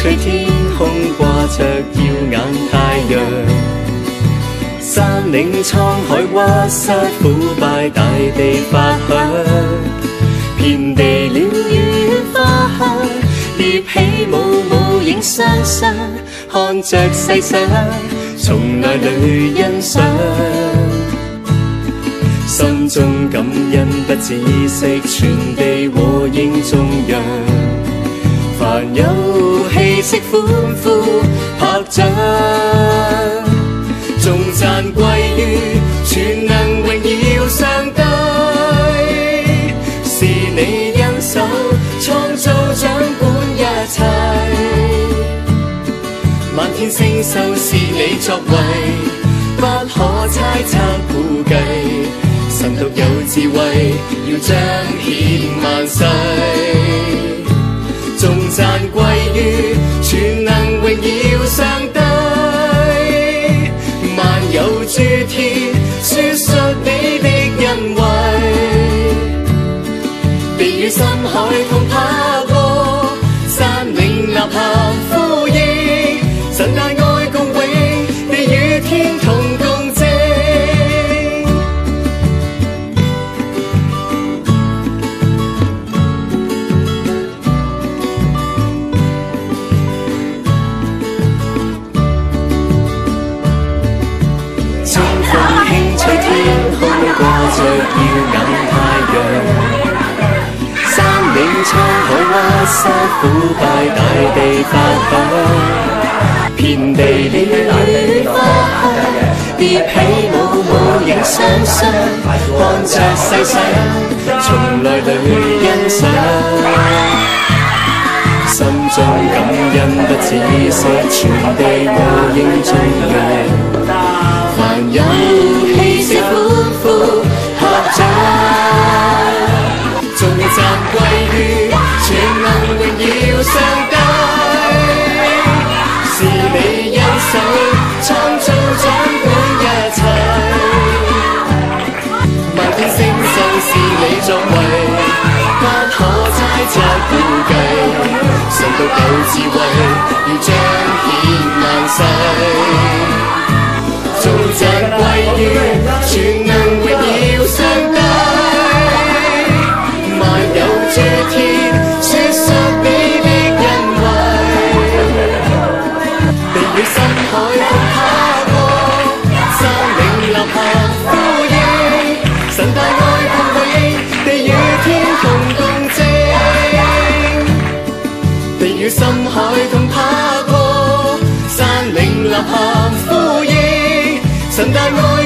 翠天空掛着耀眼太陽，山嶺滄海屈膝腐敗，大地發響，遍地鳥語花香，疊起舞舞影雙雙，看着世上從內裏欣賞，心中感恩不止息，全地和應頌揚，凡有氣息歡呼拍掌，頌讚歸於全能榮耀上帝，是你恩手創造掌管一切，漫天星宿是你作為，不可猜測估計，神獨有智慧要彰顯萬世，頌讚歸於全能榮耀上帝，萬有諸天説述你的恩惠，地與深海同爬過，山嶺吶喊呼應，神大愛共榮，地與天同共證。清風輕吹，天空掛着耀眼太陽，山嶺滄海屈膝腐敗，大地發響，遍地鳥語花香，疊起舞舞影雙雙，看着世上從內裏欣賞，心中感恩不止息，全地和應頌揚，凡有氣息歡呼拍掌，頌讚歸於全能榮耀上帝，是你恩手創造掌管一切，漫天星宿是你作為，不可猜測估計，神獨有智慧要彰顯萬世，頌讚歸於全能榮耀上帝，萬有諸天説述你的恩惠，地與深海同爬過，山嶺吶喊呼應，神大愛共榮，地與天同共證，地與深海同爬過，山嶺吶喊呼應，神大愛